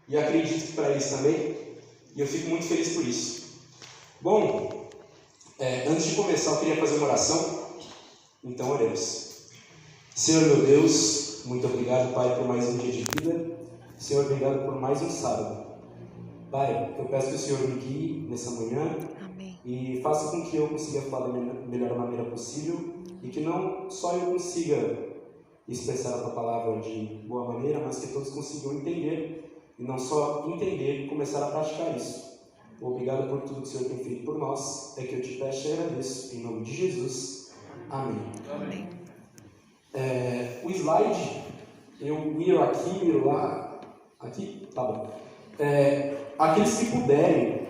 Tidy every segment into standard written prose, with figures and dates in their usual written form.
e acredito que para eles também, e eu fico muito feliz por isso. Bom, antes de começar eu queria fazer uma oração, então oremos. Senhor meu Deus, muito obrigado, Pai, por mais um dia de vida. Senhor, obrigado por mais um sábado. Pai, eu peço que o Senhor me guie nessa manhã. Amém. E faça com que eu consiga falar da melhor maneira possível e que não só eu consiga expressar a tua palavra de boa maneira, mas que todos consigam entender e não só entender e começar a praticar isso. Obrigado por tudo que o Senhor tem feito por nós, é que eu te peço e agradeço, em nome de Jesus. Amém. Amém. O slide, eu miro aqui, miro lá, aqui, tá bom. Aqueles que puderem,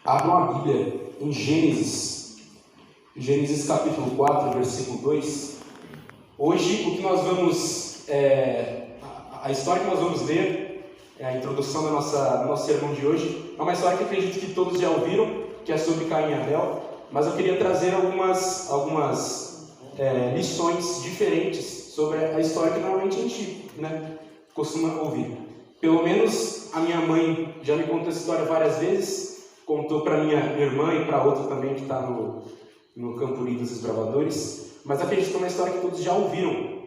abram a Bíblia em Gênesis capítulo 4, versículo 2. Hoje, o que nós vamos, a história que nós vamos ler, a introdução do nosso sermão de hoje, é uma história que acredito que todos já ouviram, que é sobre Caim e Abel, mas eu queria trazer algumas lições diferentes sobre a história que normalmente a gente costuma ouvir. Pelo menos a minha mãe já me contou essa história várias vezes, contou para minha irmã e para outra também que está no Campuri dos Desbravadores, mas acredito que é uma história que todos já ouviram.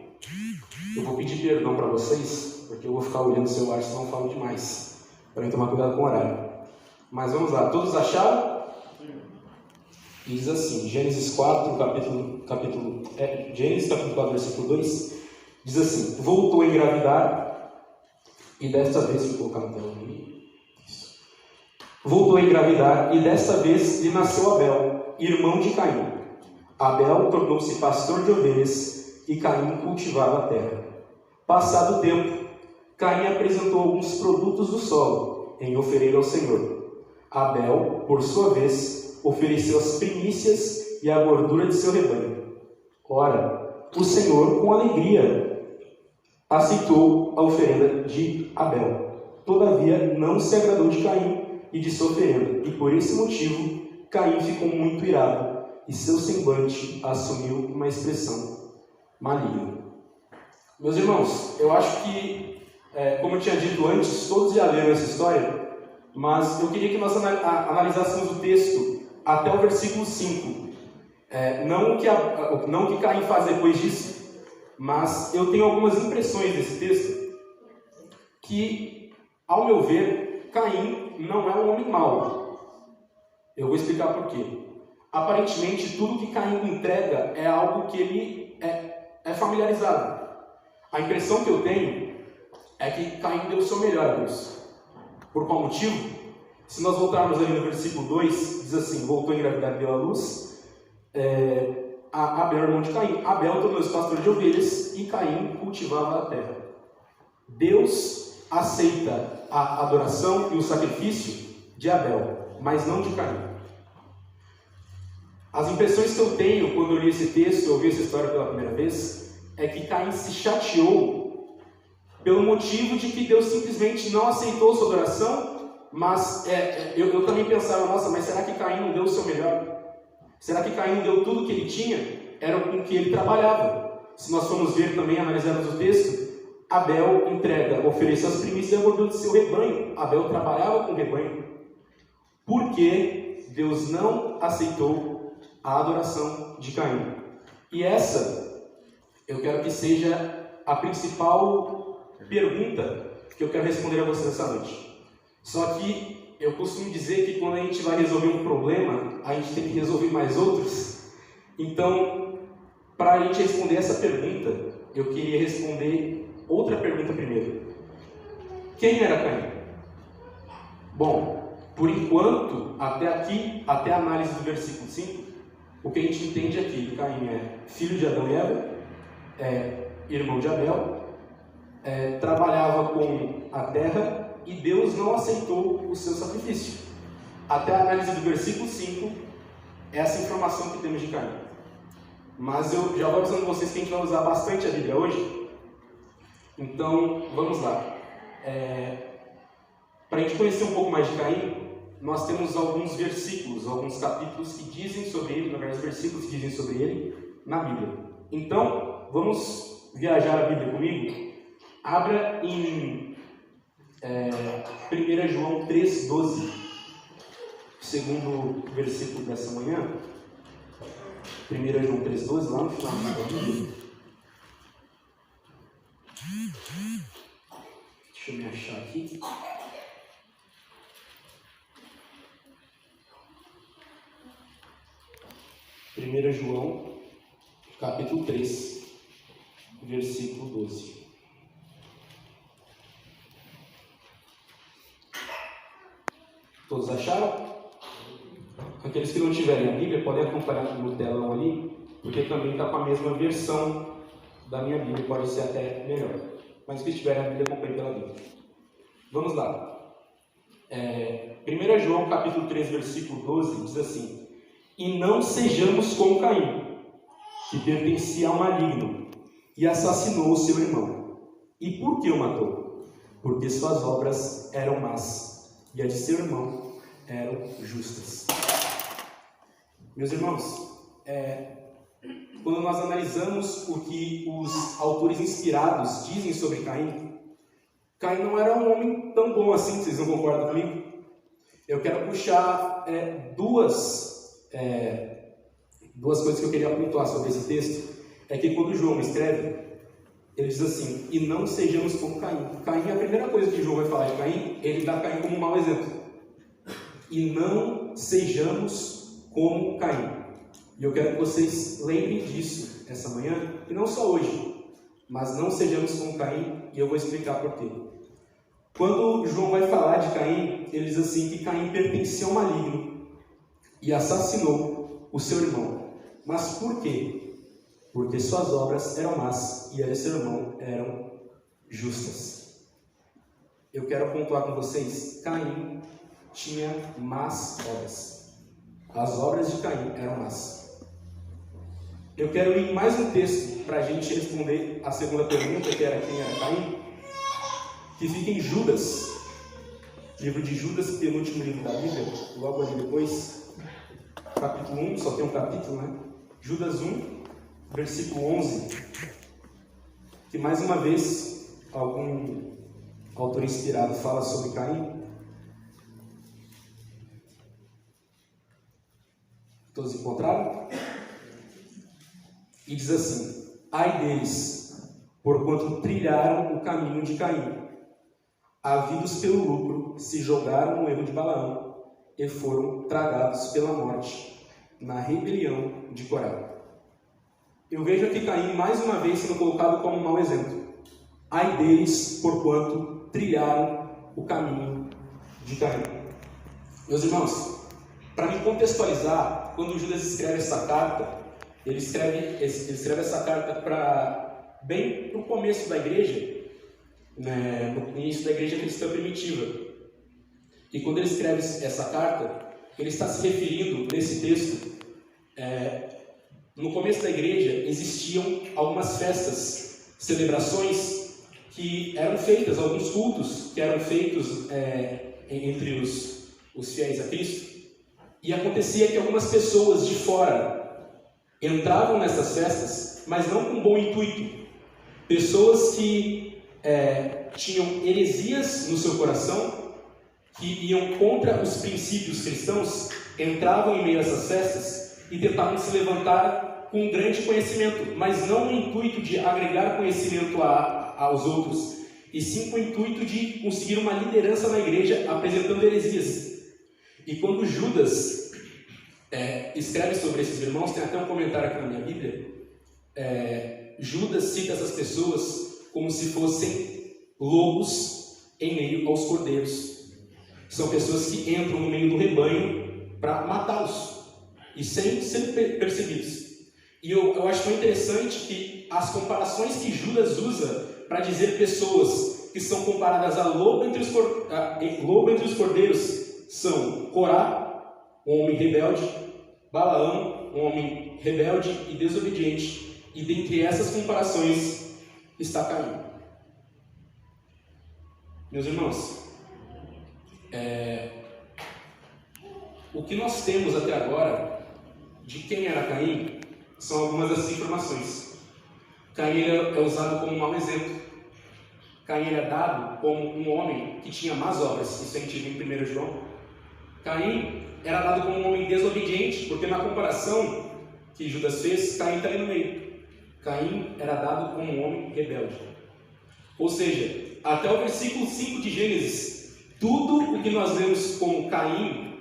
Eu vou pedir perdão para vocês, porque eu vou ficar olhando o celular se não falo demais, para mim tomar cuidado com o horário. Mas vamos lá, todos acharam? Diz assim, Gênesis 4, Gênesis capítulo 4, versículo 2, diz assim: voltou a engravidar, e desta vez, vou colocar no telão ali. Voltou a engravidar, e desta vez lhe nasceu Abel, irmão de Caim. Abel tornou-se pastor de ovelhas, e Caim cultivava a terra. Passado o tempo, Caim apresentou alguns produtos do solo, em oferenda ao Senhor. Abel, por sua vez, ofereceu as primícias e a gordura de seu rebanho. Ora, o Senhor, com alegria, aceitou a oferenda de Abel. Todavia, não se agradou de Caim e de sua oferenda, e por esse motivo, Caim ficou muito irado, e seu semblante assumiu uma expressão maligna. Meus irmãos, eu acho que, como eu tinha dito antes, todos já leram essa história, mas eu queria que nós analisássemos o texto até o versículo 5. Não o que Caim faz depois disso, mas eu tenho algumas impressões desse texto que, ao meu ver, Caim não é um homem mau. Eu vou explicar por quê. Aparentemente, tudo que Caim entrega é algo que ele é familiarizado. A impressão que eu tenho é que Caim deu o seu melhor a Deus. Por qual motivo? Se nós voltarmos ali no versículo 2, diz assim: voltou a engravidar e deu à luz a Abel, irmão de Caim. Abel tornou-se pastor de ovelhas e Caim cultivava a terra. Deus aceita a adoração e o sacrifício de Abel, mas não de Caim. As impressões que eu tenho quando eu li esse texto, eu ouvi essa história pela primeira vez, é que Caim se chateou pelo motivo de que Deus simplesmente não aceitou sua adoração, mas eu também pensava, nossa, mas será que Caim não deu o seu melhor? Será que Caim não deu tudo que ele tinha? Era com que ele trabalhava. Se nós formos ver também, analisarmos o texto, Abel ofereceu as primícias e a gordura do seu rebanho. Abel trabalhava com o rebanho. Por que Deus não aceitou a adoração de Caim? E essa, eu quero que seja a principal pergunta que eu quero responder a você nessa noite. Só que eu costumo dizer que quando a gente vai resolver um problema, a gente tem que resolver mais outros. Então, para a gente responder essa pergunta, eu queria responder outra pergunta primeiro. Quem era Caim? Bom, por enquanto, até aqui, até a análise do versículo 5, o que a gente entende aqui, que Caim é filho de Adão e Eva, irmão de Abel, trabalhava com a terra, e Deus não aceitou o seu sacrifício. Até a análise do versículo 5, essa informação que temos de Caim. Mas eu já vou avisando vocês que a gente vai usar bastante a Bíblia hoje. Então, vamos lá. Para a gente conhecer um pouco mais de Caim, nós temos alguns versículos, alguns capítulos que dizem sobre ele, na verdade, versículos que dizem sobre ele na Bíblia. Então, vamos viajar a Bíblia comigo? Abra em 1 João 3,12, segundo versículo dessa manhã. 1 João 3,12, lá no final da Bíblia. Deixa eu me achar aqui. Primeira João, capítulo 3, versículo 12. Todos acharam? Aqueles que não tiverem a Bíblia podem acompanhar no telão ali, porque também está com a mesma versão da minha Bíblia, pode ser até melhor. Mas se tiverem a Bíblia, acompanhem pela Bíblia. Vamos lá. 1 João capítulo 3, versículo 12, diz assim: E não sejamos como Caim, que pertencia ao maligno, e assassinou o seu irmão. E por que o matou? Porque suas obras eram más, e as de seu irmão eram justas. Meus irmãos, quando nós analisamos o que os autores inspirados dizem sobre Caim, Caim não era um homem tão bom assim, vocês não concordam comigo? Eu quero puxar duas coisas que eu queria pontuar sobre esse texto. É que quando João escreve, ele diz assim: e não sejamos como Caim. Caim, a primeira coisa que João vai falar de Caim, ele dá Caim como um mau exemplo. E não sejamos como Caim. E eu quero que vocês lembrem disso essa manhã, e não só hoje, mas não sejamos como Caim, e eu vou explicar por quê. Quando João vai falar de Caim, ele diz assim que Caim pertencia ao maligno e assassinou o seu irmão. Mas por quê? Porque suas obras eram más e as de seu irmão eram justas. Eu quero pontuar com vocês: Caim tinha más obras. As obras de Caim eram más. Eu quero ir mais um texto para a gente responder a segunda pergunta, que era quem era Caim, que fica em Judas, livro de Judas, penúltimo livro da Bíblia, logo ali depois, capítulo 1, só tem um capítulo, né? Judas 1, versículo 11, que mais uma vez algum autor inspirado fala sobre Caim. Todos encontraram? E diz assim: ai deles, porquanto trilharam o caminho de Caim, havidos pelo lucro, se jogaram no erro de Balaão, e foram tragados pela morte, na rebelião de Corá. Eu vejo aqui Caim mais uma vez sendo colocado como um mau exemplo. Ai deles, porquanto trilharam o caminho de Caim. Meus irmãos, para me contextualizar, quando Judas escreve essa carta, ele escreve essa carta bem para o começo da igreja, né, no início da igreja cristã primitiva. E quando ele escreve essa carta, ele está se referindo, nesse texto, no começo da igreja existiam algumas festas, celebrações que eram feitas, alguns cultos que eram feitos entre os fiéis a Cristo. E acontecia que algumas pessoas de fora entravam nessas festas, mas não com bom intuito. Pessoas que tinham heresias no seu coração, que iam contra os princípios cristãos, entravam em meio a essas festas e tentavam se levantar com um grande conhecimento, mas não no intuito de agregar conhecimento aos outros, e sim com o intuito de conseguir uma liderança na igreja apresentando heresias. E quando Judas escreve sobre esses irmãos, tem até um comentário aqui na minha Bíblia, Judas cita essas pessoas como se fossem lobos em meio aos cordeiros. São pessoas que entram no meio do rebanho para matá-los, e sem ser perseguidos. E eu acho tão interessante que as comparações que Judas usa para dizer pessoas que são comparadas a lobo entre os cordeiros são Corá, um homem rebelde, Balaão, um homem rebelde e desobediente, e dentre essas comparações está Caim. Meus irmãos, o que nós temos até agora de quem era Caim são algumas dessas informações. Caim é usado como um mau exemplo. Caim é dado como um homem que tinha más obras. Isso a gente viu em 1 João. Caim era dado como um homem desobediente, porque na comparação que Judas fez, Caim está ali no meio. Caim era dado como um homem rebelde. Ou seja, até o versículo 5 de Gênesis, tudo o que nós vemos como Caim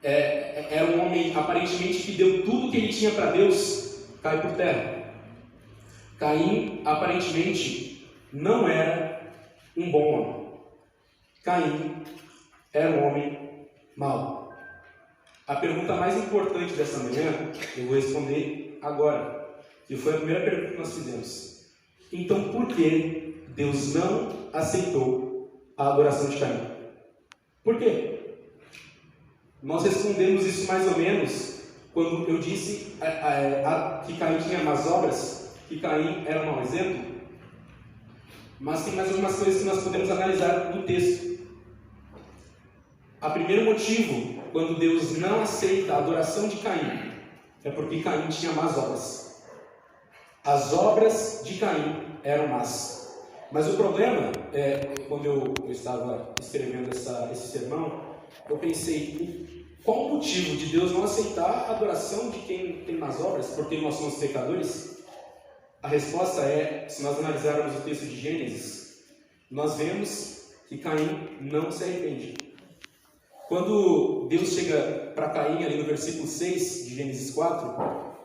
era um homem aparentemente que deu tudo que ele tinha para Deus, cai por terra. Caim aparentemente não era um bom homem. Caim era um homem mau. A pergunta mais importante dessa manhã, eu vou responder agora, que foi a primeira pergunta que nós fizemos. Então, por que Deus não aceitou a adoração de Caim? Por quê? Nós respondemos isso mais ou menos quando eu disse que Caim tinha más obras, que Caim era um mau exemplo. Mas tem mais algumas coisas que nós podemos analisar no texto. O primeiro motivo, quando Deus não aceita a adoração de Caim, é porque Caim tinha más obras. As obras de Caim eram más. Mas o problema, quando eu estava escrevendo esse sermão, eu pensei, qual o motivo de Deus não aceitar a adoração de quem tem más obras, porque nós somos pecadores? A resposta é, se nós analisarmos o texto de Gênesis, nós vemos que Caim não se arrepende. Quando Deus chega para Caim ali no versículo 6 de Gênesis 4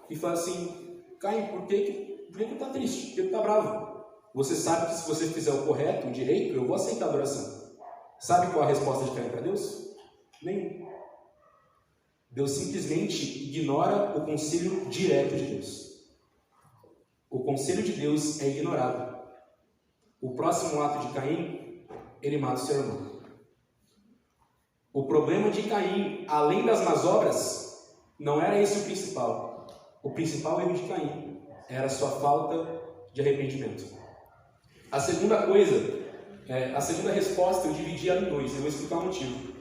e fala assim: Caim, por que está triste? Por que está bravo? Você sabe que se você fizer o correto, o direito, eu vou aceitar a adoração. Sabe qual a resposta de Caim para Deus? Nenhum. Deus simplesmente ignora o conselho direto de Deus. O conselho de Deus é ignorado. O próximo ato de Caim, ele mata o seu irmão. O problema de Caim, além das más obras, não era esse o principal. O principal erro de Caim era a sua falta de arrependimento. A segunda coisa, a segunda resposta eu dividi ela em dois. Eu vou explicar o motivo.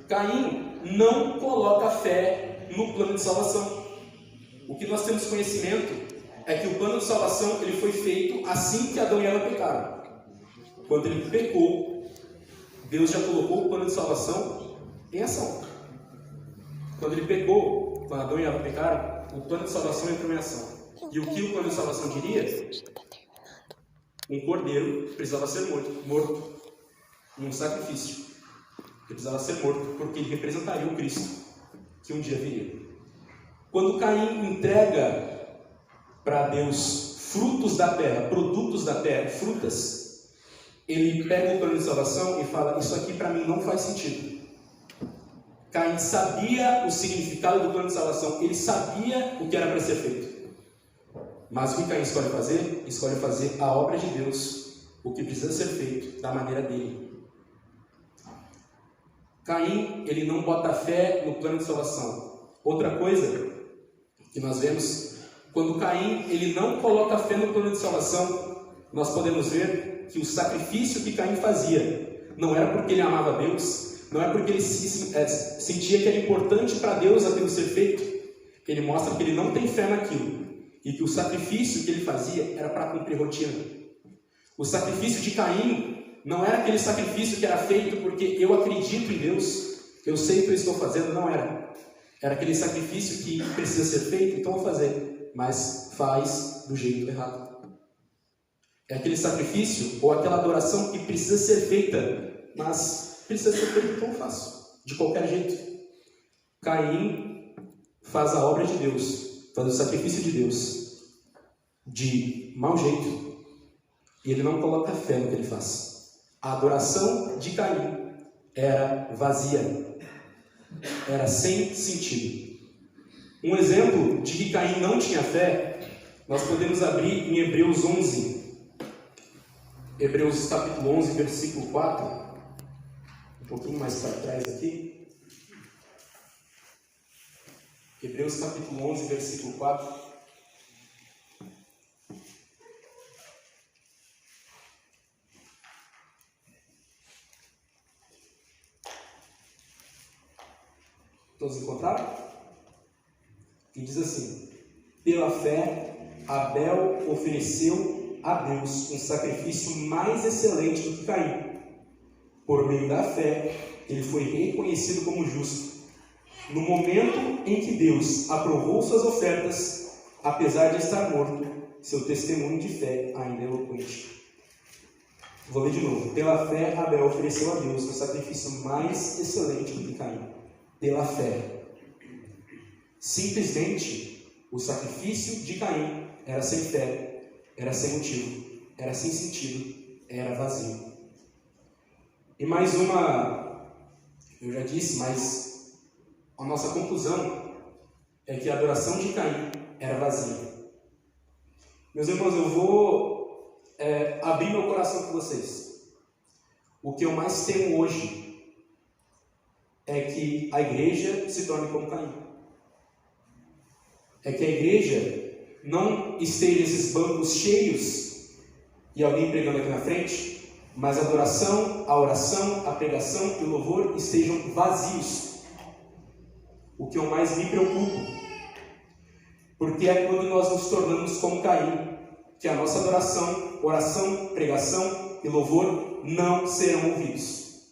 Caim não coloca fé no plano de salvação. O que nós temos conhecimento é que o plano de salvação ele foi feito assim que Adão e Eva pecaram. Quando ele pecou, Deus já colocou o plano de salvação em ação. Quando ele pecou, quando Adão e Eva pecaram, o plano de salvação entrou em ação. E o que o plano de salvação diria? Um cordeiro precisava ser morto num sacrifício. Ele precisava ser morto porque ele representaria o Cristo que um dia viria. Quando Caim entrega para Deus frutos da terra, produtos da terra, frutas, ele pega o plano de salvação e fala: isso aqui para mim não faz sentido. Caim sabia o significado do plano de salvação, ele sabia o que era para ser feito. Mas o que Caim escolhe fazer? Escolhe fazer a obra de Deus, o que precisa ser feito da maneira dele. Caim, ele não bota fé no plano de salvação. Outra coisa que nós vemos, quando Caim ele não coloca fé no plano de salvação, nós podemos ver que o sacrifício que Caim fazia não era porque ele amava Deus, não é porque ele sentia que era importante para Deus aquilo ser feito. Ele mostra que ele não tem fé naquilo e que o sacrifício que ele fazia era para cumprir rotina. O sacrifício de Caim não era aquele sacrifício que era feito porque eu acredito em Deus, eu sei o que eu estou fazendo, não era. Era aquele sacrifício que precisa ser feito, então vou fazer, mas faz do jeito errado. É aquele sacrifício ou aquela adoração que precisa ser feita, mas precisa ser feita, então eu faço, de qualquer jeito. Caim faz a obra de Deus, faz o sacrifício de Deus de mau jeito, e ele não coloca fé no que ele faz. A adoração de Caim era vazia, era sem sentido. Um exemplo de que Caim não tinha fé, nós podemos abrir em Hebreus 11. Hebreus capítulo 11, versículo 4. Um pouquinho mais para trás aqui. Hebreus capítulo 11, versículo 4. Todos encontraram? E diz assim: pela fé, Abel ofereceu a Deus um sacrifício mais excelente do que Caim, Por meio da fé, ele foi reconhecido como justo. No momento em que Deus aprovou suas ofertas, apesar de estar morto, seu testemunho de fé ainda é eloquente. Vou ler de novo. Pela fé, Abel ofereceu a Deus o sacrifício mais excelente do que Caim. Pela fé. Simplesmente, o sacrifício de Caim era sem fé, era sem motivo, era sem sentido, era vazio. E mais uma, eu já disse, mas a nossa conclusão é que a adoração de Caim era vazia. Meus irmãos, eu vou abrir meu coração com vocês. O que eu mais temo hoje é que a igreja se torne como Caim. É que a igreja não esteja esses bancos cheios e alguém pregando aqui na frente, mas a adoração, a oração, a pregação e o louvor estejam vazios. O que eu mais me preocupo, porque é quando nós nos tornamos como Caim, que a nossa adoração, oração, pregação e louvor não serão ouvidos.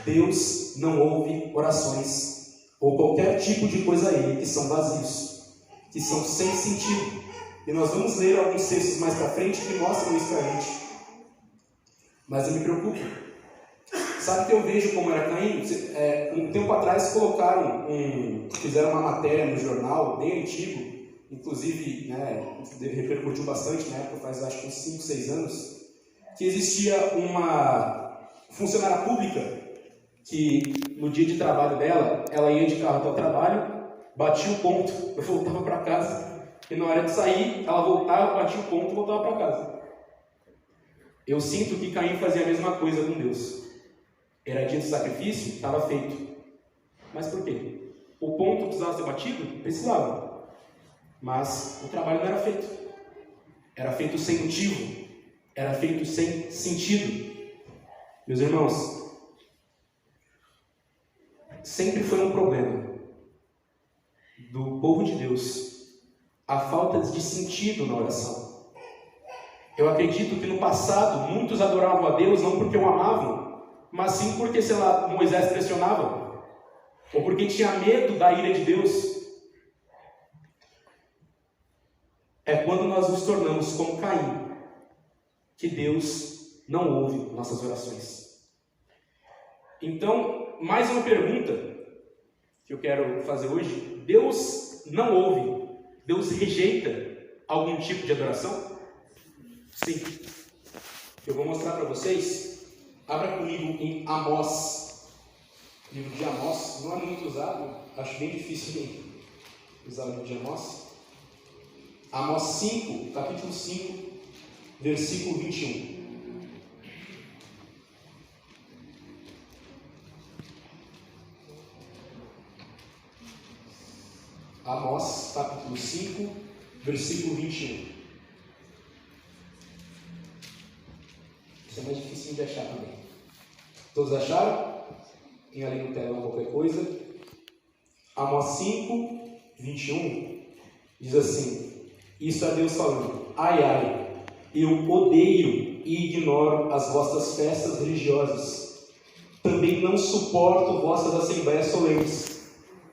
Deus não ouve orações ou qualquer tipo de coisa a Ele que são vazios, que são sem sentido. E nós vamos ler alguns textos mais para frente que mostram isso para a gente. Mas eu me preocupo. Sabe que eu vejo como era Caim? Um tempo atrás fizeram uma matéria no jornal, bem antigo, inclusive, repercutiu bastante na época, faz acho que uns 5, 6 anos, que existia uma funcionária pública que no dia de trabalho dela, ela ia de carro até o trabalho, batia o ponto, voltava para casa, e na hora de sair, ela voltava, batia o ponto e voltava para casa. Eu sinto que Caim fazia a mesma coisa com Deus. Era dia de sacrifício, estava feito. Mas por quê? O ponto precisava ser batido? Precisava. Mas o trabalho não era feito. Era feito sem motivo. Era feito sem sentido. Meus irmãos, sempre foi um problema do povo de Deus a falta de sentido na oração. Eu acredito que no passado muitos adoravam a Deus não porque o amavam, mas sim porque, sei lá, Moisés pressionava, ou porque tinha medo da ira de Deus. É quando nós nos tornamos como Caim, que Deus não ouve nossas orações. Então, mais uma pergunta que eu quero fazer hoje. Deus não ouve, Deus rejeita algum tipo de adoração? Sim. Eu vou mostrar para vocês. Abra comigo em Amós. O livro de Amós não é muito usado, acho bem difícil usar o livro de Amós. Amós 5, capítulo 5, versículo 21. Amós, capítulo 5, versículo 21. Isso é mais difícil de achar também. Todos acharam? Tem ali no telão qualquer coisa. Amós 5, 21 diz assim: isso é Deus falando: ai, ai, eu odeio e ignoro as vossas festas religiosas. Também não suporto vossas assembleias solenes.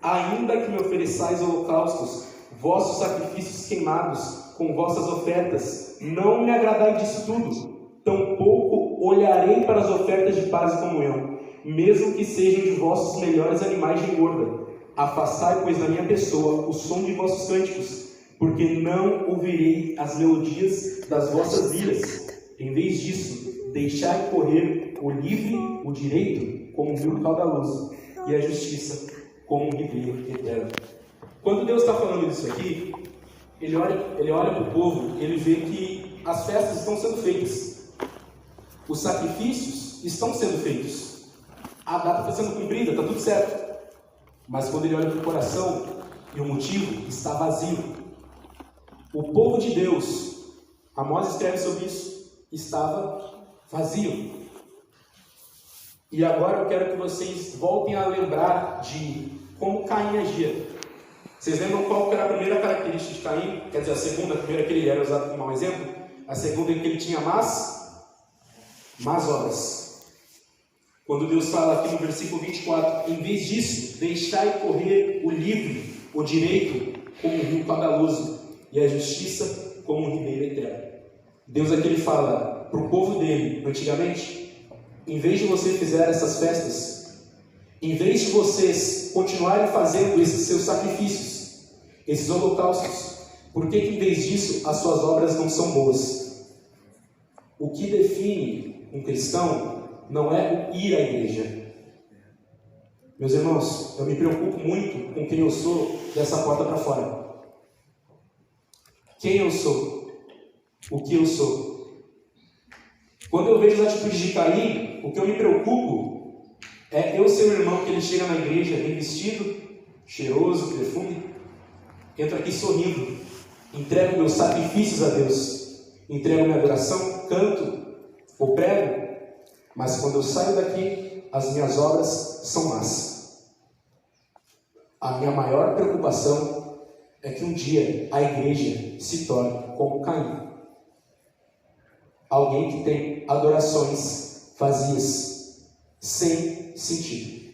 Ainda que me ofereçais holocaustos, vossos sacrifícios queimados, com vossas ofertas, não me agradai disso tudo. Tampouco olharei para as ofertas de paz e comunhão, mesmo que sejam de vossos melhores animais de engorda. Afastai, pois, da minha pessoa o som de vossos cânticos, porque não ouvirei as melodias das vossas liras. Em vez disso, deixai correr o livre, o direito, como um rio caudaloso, e a justiça como um ribeiro eterno. Quando Deus está falando isso aqui, Ele olha para o povo, Ele vê que as festas estão sendo feitas. Os sacrifícios estão sendo feitos. A data está sendo cumprida, está tudo certo. Mas quando Ele olha para o coração, e o motivo está vazio. O povo de Deus, Amós escreve sobre isso, estava vazio. E agora eu quero que vocês voltem a lembrar de como Caim agia. Vocês lembram qual era a primeira característica de Caim? Quer dizer, a segunda, a primeira que ele era usado como um exemplo. A segunda é que ele tinha más obras. Quando Deus fala aqui no versículo 24, em vez disso, deixai correr o livre, o direito, como um rio caudaloso, e a justiça como um ribeiro eterno. Deus aqui ele fala para o povo dele, antigamente, em vez de você fizer essas festas, em vez de vocês continuarem fazendo esses seus sacrifícios, esses holocaustos, por que em vez disso as suas obras não são boas? O que define um cristão não é o ir à igreja. Meus irmãos, eu me preocupo muito com quem eu sou dessa porta para fora. Quem eu sou? O que eu sou? Quando eu vejo as atitudes de Caim, o que eu me preocupo é eu ser o irmão que ele chega na igreja bem vestido, cheiroso, perfume, entro aqui sorrindo, entrego meus sacrifícios a Deus, entrego minha adoração, canto ou prego, mas quando eu saio daqui, as minhas obras são más. A minha maior preocupação é que um dia a igreja se torne como Caim. Alguém que tem adorações vazias, sem sentido.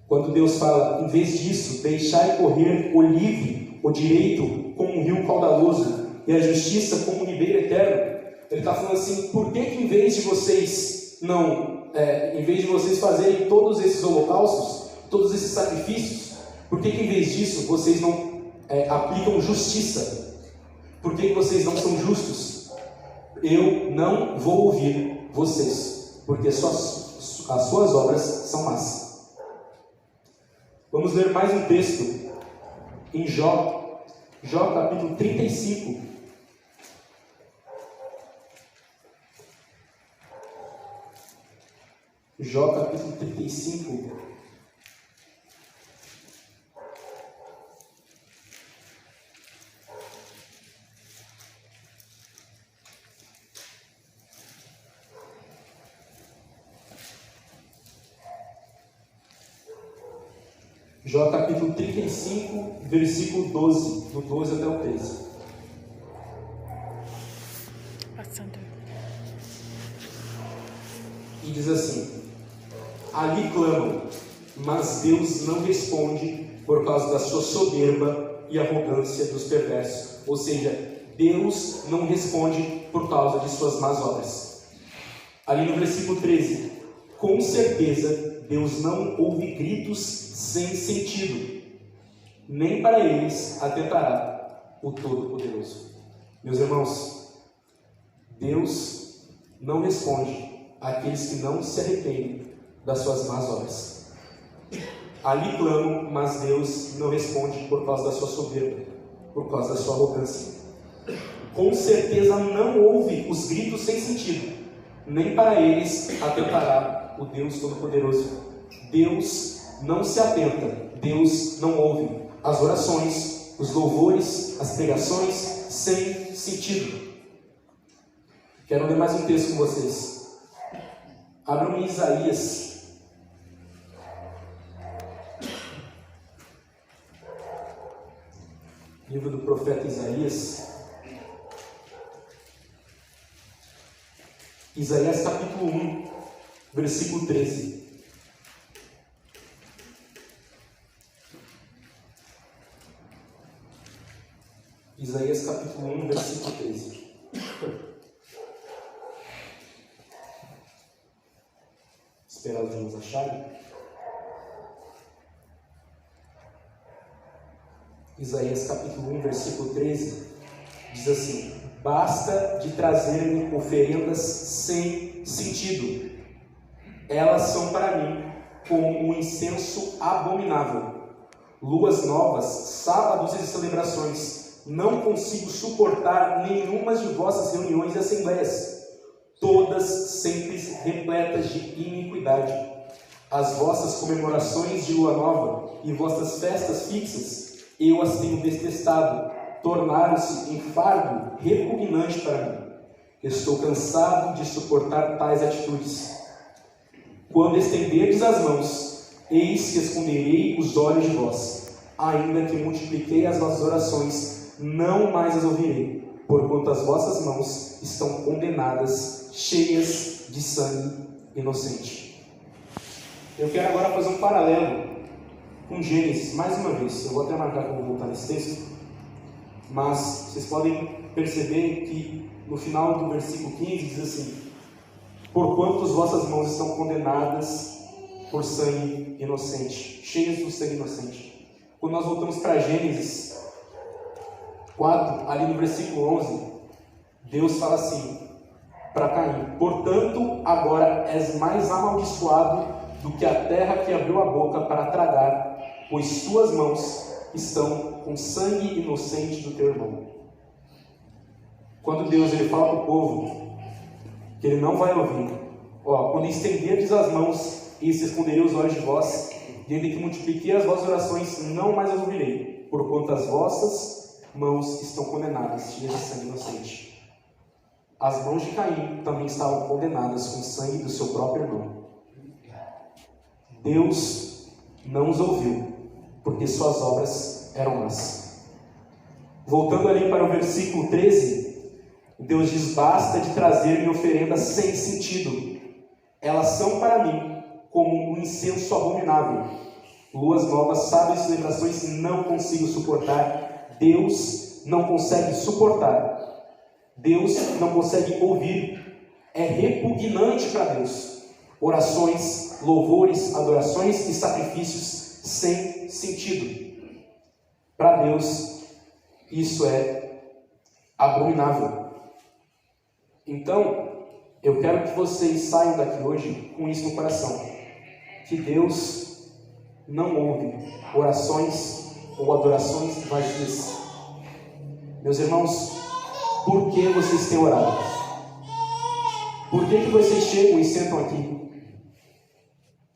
Quando Deus fala, em vez disso, deixai correr o livre, o direito como um rio caudaloso e a justiça como um ribeiro eterno, Ele está falando assim, por que em vez de vocês fazerem todos esses holocaustos, todos esses sacrifícios, por que em vez disso vocês não aplicam justiça? Por que vocês não são justos? Eu não vou ouvir vocês, porque as suas obras são más. Vamos ler mais um texto em Jó capítulo 35. Jó capítulo 35. Jó capítulo 35, versículo 12, do 12 até o 13. Passando. E diz assim: ali clamam, mas Deus não responde por causa da sua soberba e arrogância dos perversos. Ou seja, Deus não responde por causa de suas más obras. Ali no versículo 13, com certeza Deus não ouve gritos sem sentido, nem para eles atentará o Todo-Poderoso. Meus irmãos, Deus não responde àqueles que não se arrependem das suas más obras. Ali clamam, mas Deus não responde por causa da sua soberba, por causa da sua arrogância. Com certeza não ouve os gritos sem sentido, nem para eles atentará o Deus Todo-Poderoso. Deus não se atenta, Deus não ouve as orações, os louvores, as pregações sem sentido. Quero ler mais um texto com vocês. Abram em Isaías. Livro do profeta Isaías. Isaías capítulo 1, versículo 13. Isaías capítulo 1, versículo 13. Esperar os irmãos acharem. Isaías capítulo 1, versículo 13, diz assim: basta de trazer-me oferendas sem sentido. Elas são para mim como um incenso abominável. Luas novas, sábados e celebrações. Não consigo suportar nenhuma de vossas reuniões e assembleias, todas sempre repletas de iniquidade. As vossas comemorações de lua nova e vossas festas fixas, eu as tenho detestado, tornaram-se em fardo repugnante para mim. Estou cansado de suportar tais atitudes. Quando estenderdes as mãos, eis que esconderei os olhos de vós. Ainda que multipliquei as vossas orações, não mais as ouvirei, porquanto as vossas mãos estão condenadas, cheias de sangue inocente. Eu quero agora fazer um paralelo com Gênesis, mais uma vez. Eu vou até marcar que eu vou voltar nesse texto, mas vocês podem perceber que no final do versículo 15 diz assim: porquanto as vossas mãos estão condenadas por sangue inocente, cheias do sangue inocente. Quando nós voltamos para Gênesis 4, ali no versículo 11, Deus fala assim para Caim: portanto, agora és mais amaldiçoado do que a terra que abriu a boca para tragar, pois suas mãos estão com sangue inocente do teu irmão. Quando Deus ele fala para o povo que ele não vai ouvir, quando estenderdes as mãos e se esconderei os olhos de vós, desde que multipliquei as vossas orações, não mais as ouvirei, porquanto as vossas mãos estão condenadas, cheias de sangue inocente. As mãos de Caim também estavam condenadas com o sangue do seu próprio irmão. Deus não os ouviu, porque suas obras eram más. Voltando ali para o versículo 13, Deus diz: basta de trazer-me oferendas sem sentido. Elas são para mim como um incenso abominável. Luas novas, sábias celebrações não consigo suportar. Deus não consegue suportar. Deus não consegue ouvir. É repugnante para Deus. Orações, louvores, adorações e sacrifícios sem sentido. Para Deus, isso é abominável. Então, eu quero que vocês saiam daqui hoje com isso no coração. Que Deus não ouve orações ou adorações vazias. Meus irmãos, por que vocês têm orado? Por que vocês chegam e sentam aqui?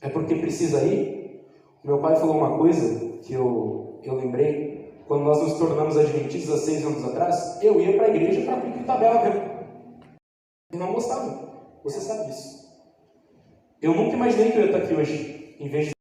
É porque precisa ir? Meu pai falou uma coisa que eu lembrei. Quando nós nos tornamos adventistas há 6 anos atrás, eu ia para a igreja para cumprir tabela mesmo. Eu não gostava. Você sabe disso. Eu nunca imaginei que eu ia estar aqui hoje, em vez de